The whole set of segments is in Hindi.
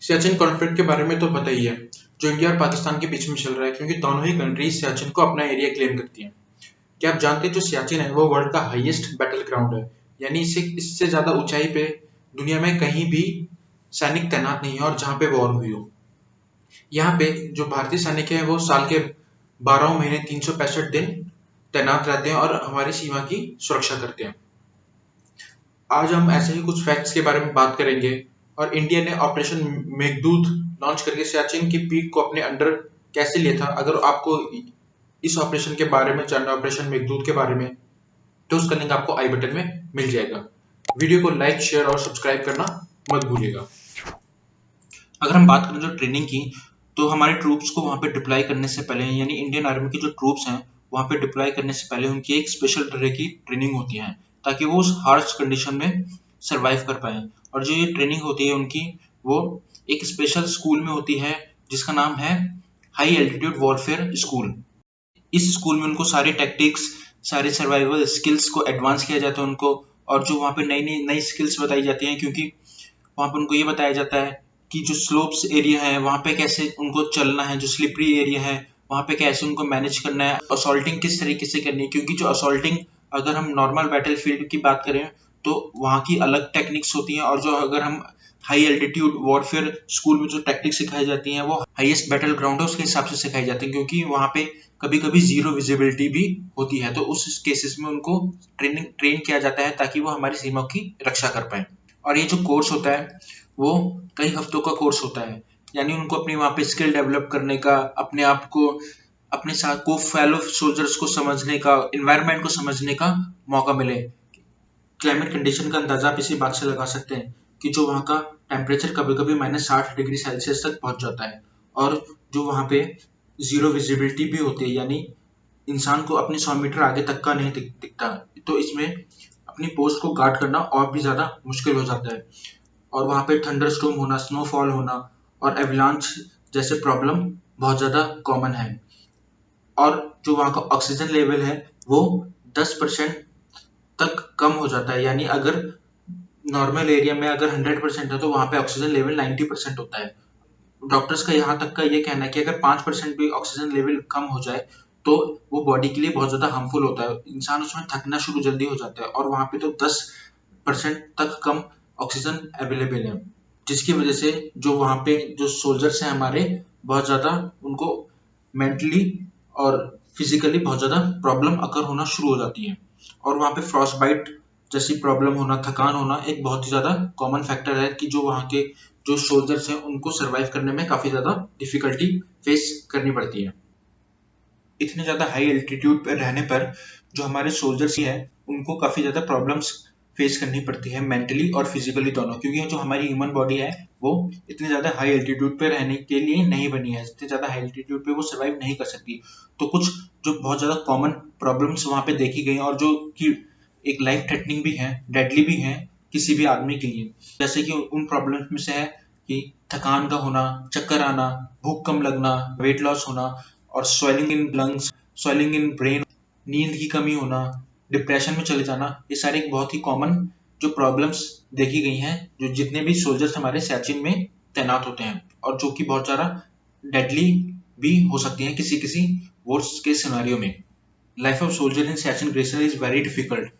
सियाचिन कॉन्फ्लिक्ट के बारे में तो पता ही है, जो इंडिया और पाकिस्तान के बीच में चल रहा है, क्योंकि दोनों ही कंट्रीज सियाचिन को अपना एरिया क्लेम करती हैं। क्या आप जानते हैं जो सियाचिन है वो वर्ल्ड का हाईएस्ट बैटल ग्राउंड है, यानी इससे इससे ज्यादा ऊंचाई पे दुनिया में कहीं भी सैनिक तैनात नहीं है और जहां पे वॉर हुई हो। यहाँ पे जो भारतीय सैनिक हैं वो साल के 12 महीने 365 दिन तैनात रहते हैं और हमारी सीमा की सुरक्षा करते हैं। आज हम ऐसे ही कुछ फैक्ट्स के बारे में बात करेंगे और इंडिया ने ऑपरेशन मेघदूत लॉन्च करके सियाचिन की पीक को अपने अंडर कैसे लिया था। अगर आपको इस ऑपरेशन के बारे में जानना, ऑपरेशन मेघदूत के बारे में, तो उसका लिंक आपको आई बटन में मिल जाएगा। वीडियो को लाइक, शेयर और सब्सक्राइब करना मत भूलिएगा। अगर हम बात करें जो ट्रेनिंग की, तो हमारे ट्रूप्स को वहां पे डिप्लॉय करने से पहले, यानी इंडियन आर्मी की जो ट्रूप्स हैं वहां पे डिप्लॉय करने से पहले उनकी एक स्पेशल तरह की ट्रेनिंग होती है ताकि वो उस हार्श कंडीशन में सरवाइव कर पाए। और जो ये ट्रेनिंग होती है उनकी, वो एक स्पेशल स्कूल में होती है जिसका नाम है हाई एल्टीट्यूड वॉरफेयर स्कूल। इस स्कूल में उनको सारे टैक्टिक्स, सारे सर्वाइवल स्किल्स को एडवांस किया जाता है उनको, और जो वहाँ पे नई स्किल्स बताई जाती हैं, क्योंकि वहाँ पे उनको ये बताया जाता है कि जो स्लोप्स एरिया है वहाँ पे कैसे उनको चलना है, जो स्लिपरी एरिया है वहाँ पे कैसे उनको मैनेज करना है, असॉल्टिंग किस तरीके से करनी है। क्योंकि जो असॉल्टिंग, अगर हम नॉर्मल बैटल फील्ड की बात करें तो वहाँ की अलग टेक्निक्स होती हैं, और जो अगर हम हाई एल्टीट्यूड वॉरफेयर स्कूल में जो टेक्निक्स सिखाई जाती हैं वो हाईएस्ट बैटल ग्राउंड है उसके हिसाब से सिखाई जाती है, क्योंकि वहाँ पे कभी कभी जीरो विजिबिलिटी भी होती है। तो उस केसेस में उनको ट्रेन किया जाता है ताकि वो हमारी सीमा की रक्षा कर पाए। और ये जो कोर्स होता है वो कई हफ्तों का कोर्स होता है, यानी उनको अपनी वहाँ पे स्किल डेवलप करने का, अपने आप को, अपने साथ को फेलो सोल्जर्स को समझने का, इन्वायरमेंट को समझने का मौका मिले। क्लाइमेट कंडीशन का अंदाजा आप इसी बात से लगा सकते हैं कि जो वहाँ का टेम्परेचर कभी कभी -60 डिग्री सेल्सियस तक पहुंच जाता है, और जो वहाँ पे जीरो विजिबिलिटी भी होती है, यानी इंसान को अपने 100 मीटर आगे तक का नहीं दिखता। तो इसमें अपनी पोस्ट को गार्ड करना और भी ज्यादा मुश्किल हो जाता है। और वहाँ पे थंडरस्टॉर्म होना, स्नोफॉल होना और एवलांच जैसे प्रॉब्लम बहुत ज़्यादा कॉमन है। और जो वहाँ का ऑक्सीजन लेवल है वो 10% तक कम हो जाता है, यानी अगर नॉर्मल एरिया में अगर 100% है तो वहाँ पे ऑक्सीजन लेवल 90% होता है। डॉक्टर्स का यहाँ तक का ये कहना है कि अगर 5% भी ऑक्सीजन लेवल कम हो जाए तो वो बॉडी के लिए बहुत ज़्यादा हार्मफुल होता है, इंसान उसमें थकना शुरू जल्दी हो जाता है। और वहाँ पे तो 10% तक कम ऑक्सीजन अवेलेबल है, जिसकी वजह से जो वहाँ पे जो सोल्जर्स हैं हमारे, बहुत ज़्यादा उनको मेंटली और फिजिकली बहुत ज़्यादा प्रॉब्लम अकर होना शुरू हो जाती है। और वहाँ पे फ्रॉस्ट बाइट जैसी प्रॉब्लम होना, थकान होना एक बहुत ही ज़्यादा कॉमन फैक्टर है कि जो वहाँ के जो सोल्जर्स हैं उनको सरवाइव करने में काफ़ी ज़्यादा डिफिकल्टी फेस करनी पड़ती है। इतने ज़्यादा हाई एल्टीट्यूड पर रहने पर जो हमारे सोल्जर्स ही हैं उनको काफ़ी ज़्यादा प्रॉब्लम्स फेस करनी पड़ती है, मेंटली और फिजिकली दोनों, क्योंकि जो हमारी ह्यूमन बॉडी है वो इतनी ज़्यादा हाई एल्टीट्यूड पे रहने के लिए नहीं बनी है, इतने ज़्यादा हाई एल्टीट्यूड पे वो सर्वाइव नहीं कर सकती। तो कुछ जो बहुत ज़्यादा कॉमन प्रॉब्लम्स वहाँ पे देखी गई और जो कि एक लाइफ थ्रेटनिंग भी है, डेडली भी है किसी भी आदमी के लिए, जैसे कि उन प्रॉब्लम्स में से है कि थकान का होना, चक्कर आना, भूख कम लगना, वेट लॉस होना और swelling in lungs, swelling in brain, नींद की कमी होना, डिप्रेशन में चले जाना। ये सारे एक बहुत ही कॉमन जो प्रॉब्लम्स देखी गई हैं जो जितने भी सोल्जर्स हमारे सियाचिन में तैनात होते हैं, और जो कि बहुत ज़्यादा डेडली भी हो सकती हैं किसी किसी वॉर्स के सिनेरियो में। Life of soldier in Siachen glacier is very difficult.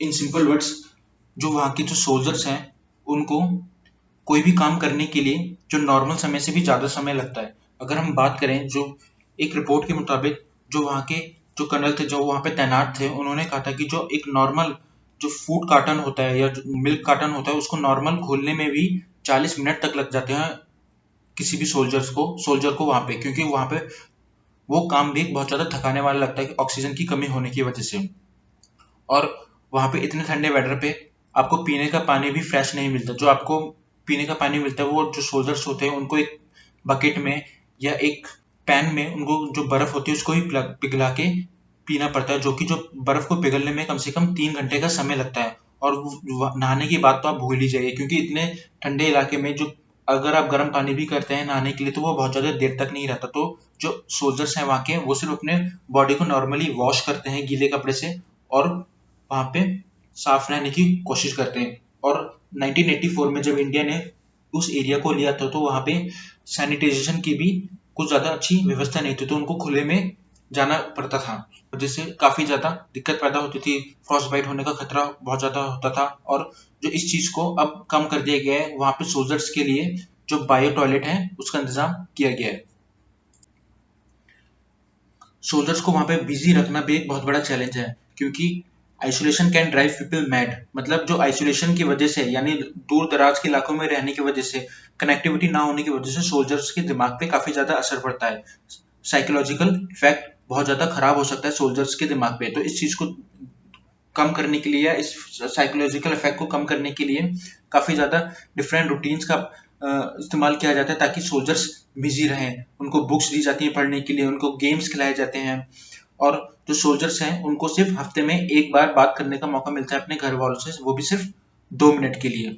In simple words, जो वहाँ के जो सोल्जर्स हैं उनको कोई भी काम करने के लिए जो नॉर्मल समय से भी ज़्यादा समय लगता है। अगर हम बात करें, जो एक रिपोर्ट के मुताबिक जो वहाँ के जो कर्नल थे जो वहाँ पे तैनात थे, उन्होंने कहा था कि जो एक नॉर्मल जो फूड कार्टन होता है या जो मिल्क कार्टन होता है उसको नॉर्मल खोलने में भी 40 मिनट तक लग जाते हैं किसी भी सोल्जर को वहाँ पे, क्योंकि वहाँ पे वो काम भी बहुत ज़्यादा थकाने वाला लगता है कि ऑक्सीजन की कमी होने की वजह से। और वहाँ पे इतने ठंडे वेदर पे आपको पीने का पानी भी फ्रेश नहीं मिलता। जो आपको पीने का पानी मिलता है वो जो सोल्जर्स होते हैं उनको एक बकेट में या एक पैन में उनको जो बर्फ होती है उसको ही पिघला के पीना पड़ता है, जो कि जो बर्फ को पिघलने में कम से कम 3 घंटे का समय लगता है। और नहाने की बात तो आप भूल ही जाइए, क्योंकि इतने ठंडे इलाके में जो अगर आप गर्म पानी भी करते हैं नहाने के लिए तो वो बहुत ज़्यादा देर तक नहीं रहता। तो जो सोल्जर्स हैं वहाँ के वो सिर्फ अपने बॉडी को नॉर्मली वॉश करते हैं गीले कपड़े से और वहाँ पे साफ रहने की कोशिश करते हैं। और 1984 में जब इंडिया ने उस एरिया को लिया था तो वहाँ पे सैनिटाइजेशन की भी कुछ ज़्यादा अच्छी व्यवस्था नहीं थी, तो उनको खुले में जाना पड़ता था, जिससे काफ़ी ज़्यादा दिक्कत पैदा होती थी। फ्रॉस्ट बाइट होने का खतरा बहुत ज़्यादा होता था। और जो इस चीज़ को अब कम कर दिया गया है, वहाँ पे सोल्जर्स के लिए जो बायो टॉयलेट है उसका इंतजाम किया गया है। सोल्जर्स को वहाँ पे बिजी रखना भी एक बहुत बड़ा चैलेंज है, क्योंकि isolation can drive people mad. मतलब जो आइसोलेशन की वजह से, यानी दूर दराज के इलाकों में रहने की वजह से, कनेक्टिविटी ना होने की वजह से सोल्जर्स के दिमाग पे काफी ज्यादा असर पड़ता है। साइकोलॉजिकल इफेक्ट बहुत ज्यादा खराब हो सकता है सोल्जर्स के दिमाग पे। तो इस चीज को कम करने के लिए, या इस साइकोलॉजिकल इफेक्ट को कम करने के लिए काफी ज्यादा डिफरेंट रूटीन्स का इस्तेमाल किया जाता है, ताकि सोल्जर्स बिजी रहें। उनको बुक्स दी जाती है पढ़ने के लिए, उनको गेम्स खिलाए जाते हैं, और जो सोल्जर्स हैं उनको सिर्फ हफ्ते में एक बार बात करने का मौका मिलता है अपने घर वालों से, वो भी सिर्फ 2 मिनट के लिए।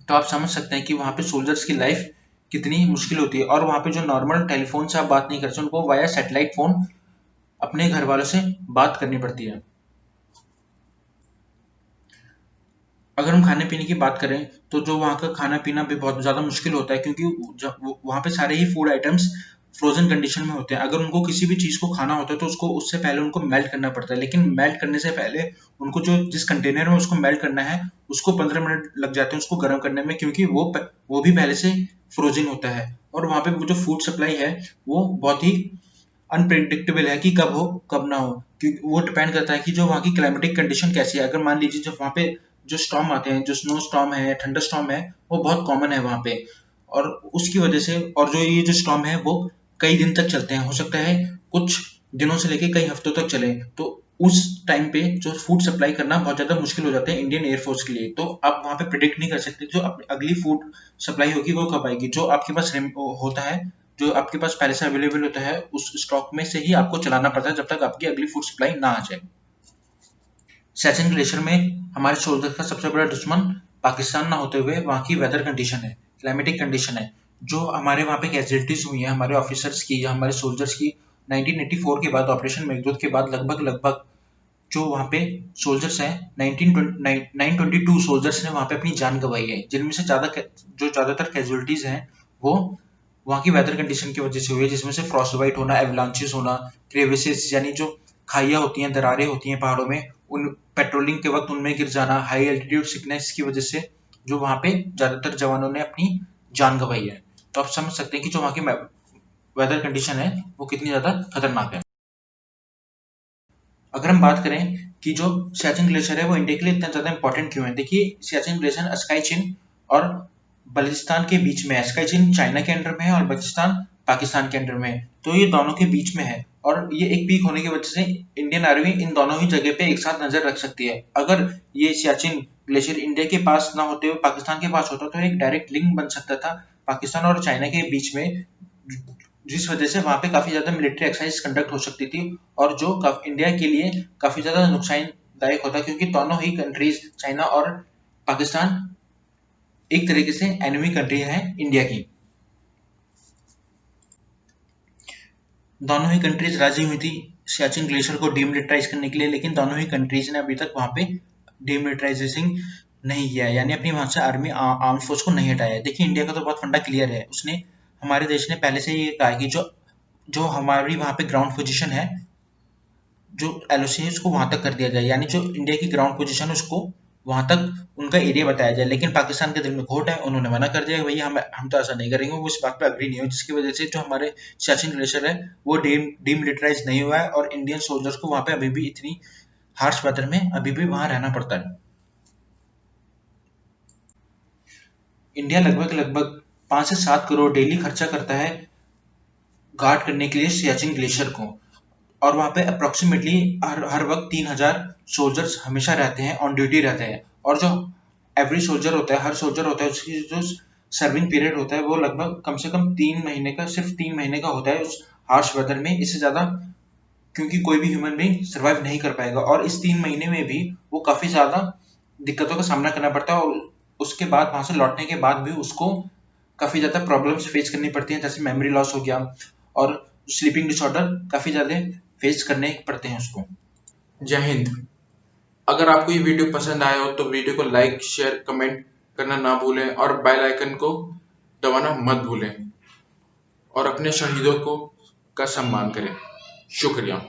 तो आप समझ सकते हैं कि वहाँ पे सोल्जर्स की लाइफ कितनी मुश्किल होती है। और वहाँ पे जो नॉर्मल टेलीफोन से आप बात नहीं करते, उनको वाया सैटेलाइट फोन अपने घर वालों से बात करनी पड़ती है। अगर हम खाने पीने की बात करें, तो जो वहाँ का खाना पीना भी बहुत ज़्यादा मुश्किल होता है, क्योंकि वहाँ पे सारे ही फूड आइटम्स फ्रोजन कंडीशन में होते हैं। अगर उनको किसी भी चीज़ को खाना होता है तो उसको उससे पहले उनको मेल्ट करना पड़ता है, लेकिन मेल्ट करने से पहले उनको जो जिस कंटेनर में उसको मेल्ट करना है उसको 15 मिनट लग जाते हैं उसको गर्म करने में, क्योंकि वो भी पहले से फ्रोजन होता है। और वहाँ पे वो जो फूड सप्लाई है वो बहुत ही अनप्रिडिक्टेबल है, कि कब हो कब ना हो, क्योंकि वो डिपेंड करता है कि जो वहाँ की क्लाइमेटिक कंडीशन कैसी है। अगर मान लीजिए जब वहाँ पे जो स्टॉर्म आते हैं, जो स्नो स्टॉर्म है, थंडर स्टॉर्म है, वो बहुत कॉमन है वहाँ पे, और उसकी वजह से, और जो ये जो स्टॉर्म है वो कई दिन तक चलते हैं, हो सकता है कुछ दिनों से लेके कई हफ्तों तक चले, तो उस टाइम पे जो फूड सप्लाई करना बहुत ज्यादा मुश्किल हो जाता है इंडियन एयरफोर्स के लिए। तो आप वहाँ पे प्रिडिक्ट नहीं कर सकते जो अगली फूड सप्लाई होगी वो कब आएगी। जो आपके पास होता है, जो आपके पास पहले से अवेलेबल होता है, उस स्टॉक में से ही आपको चलाना पड़ता है जब तक आपकी अगली फूड सप्लाई ना आ जाए। सियाचिन ग्लेशियर में हमारे सोल्जर का सबसे बड़ा दुश्मन पाकिस्तान ना होते हुए वहाँ की वेदर कंडीशन है, क्लाइमेटिक कंडीशन है। जो हमारे वहाँ पे कैजुअलिटीज हुई है हमारे ऑफिसर्स की या हमारे सोल्जर्स की 1984 के बाद, ऑपरेशन मेघदूत के बाद, लगभग लगभग जो वहाँ पे सोल्जर्स हैं, 922 सोल्जर्स ने वहाँ पे अपनी जान गंवाई है, जिनमें से ज़्यादातर कैजुअलिटीज हैं वो वहाँ की वेदर कंडीशन की वजह से हुई है, जिसमें से फ्रॉस्ट बाइट होना, एवलांचेस होना, क्रेविसेस यानी जो खाइयाँ होती हैं, दरारें होती हैं पहाड़ों में, उन पेट्रोलिंग के वक्त उनमें गिर जाना, हाई एल्टीट्यूड सिकनेस की वजह से जो वहाँ पे ज़्यादातर जवानों ने अपनी जान गंवाई है। तो आप समझ सकते हैं कि जो वहाँ की वेदर कंडीशन है वो कितनी ज़्यादा खतरनाक है। अगर हम बात करें कि जो सियाचिन ग्लेशियर है वो इंडिया के लिए इतना ज़्यादा इंपॉर्टेंट क्यों है, देखिए सियाचिन ग्लेशियर अस्काई चीन और बलूचिस्तान के बीच में है। अस्काई चीन चाइना के अंडर में है और बलूचिस्तान पाकिस्तान के अंडर में है, तो ये दोनों के बीच में है। और ये एक पीक होने की वजह से इंडियन आर्मी इन दोनों ही जगह पे एक साथ नजर रख सकती है। अगर ये सियाचिन ग्लेशियर इंडिया के पास ना होते हुए पाकिस्तान के पास होता तो एक डायरेक्ट लिंक बन सकता था पाकिस्तान और चाइना के बीच में, जिस वजह से वहाँ पे काफी ज्यादा मिलिट्री एक्सरसाइज कंडक्ट हो सकती थी, और जो इंडिया के लिए काफी ज्यादा नुकसानदायक होता, क्योंकि दोनों ही कंट्रीज चाइना और पाकिस्तान एक तरीके से एनिमी कंट्री है इंडिया की। दोनों ही कंट्रीज राजी हुई थी सियाचिन ग्लेशियर को डीमिलिटराइज करने के लिए, लेकिन दोनों ही कंट्रीज ने अभी तक वहां पे डीमिलिटराइजेशन नहीं किया है, यानी अपनी वहां से आर्मी आर्म फोर्स को नहीं हटाया है। देखिए इंडिया का तो बहुत फंडा क्लियर है, उसने हमारे देश ने पहले से ही ये कहा है कि जो जो हमारी वहां पे ग्राउंड पोजीशन है, जो एलओसी है उसको वहां तक कर दिया जाए, यानी जो इंडिया की ग्राउंड पोजीशन है उसको वहां तक उनका एरिया बताया जाए। लेकिन पाकिस्तान के दिल में खोट है, उन्होंने मना कर दिया कि भैया हम तो ऐसा नहीं करेंगे, वो इस बात पे अग्री नहीं हो, जिसकी वजह से जो हमारे सियाचिन ग्लेशियर है वो डीमिलिटराइज नहीं हुआ है, और इंडियन सोल्जर्स को वहां पे अभी भी इतनी हार्श वेदर में अभी भी वहां रहना पड़ता है। इंडिया लगभग लगभग 5 से 7 करोड़ डेली खर्चा करता है गार्ड करने के लिए सियाचिन ग्लेशियर को, और वहाँ पे अप्रोक्सीमेटली हर वक्त 3,000 सोल्जर्स हमेशा रहते हैं, ऑन ड्यूटी रहते हैं। और जो एवरी सोल्जर होता है, हर सोल्जर होता है, उसकी जो सर्विंग पीरियड होता है वो लगभग कम से कम 3 महीने का, सिर्फ 3 महीने का होता है उस हार्श वेदर में। इससे ज्यादा क्योंकि कोई भी ह्यूमन बींग सर्वाइव नहीं कर पाएगा, और इस 3 महीने में भी वो काफी ज्यादा दिक्कतों का सामना करना पड़ता है, और उसके बाद वहां से लौटने के बाद भी उसको काफी ज्यादा प्रॉब्लम्स फेस करनी पड़ती हैं, जैसे मेमोरी लॉस हो गया और स्लीपिंग डिसऑर्डर काफी ज्यादा फेस करने पड़ते हैं उसको। जय हिंद। अगर आपको ये वीडियो पसंद आया हो तो वीडियो को लाइक, शेयर, कमेंट करना ना भूलें और बेल आइकन को दबाना मत भूलें और अपने शहीदों को का सम्मान करें। शुक्रिया।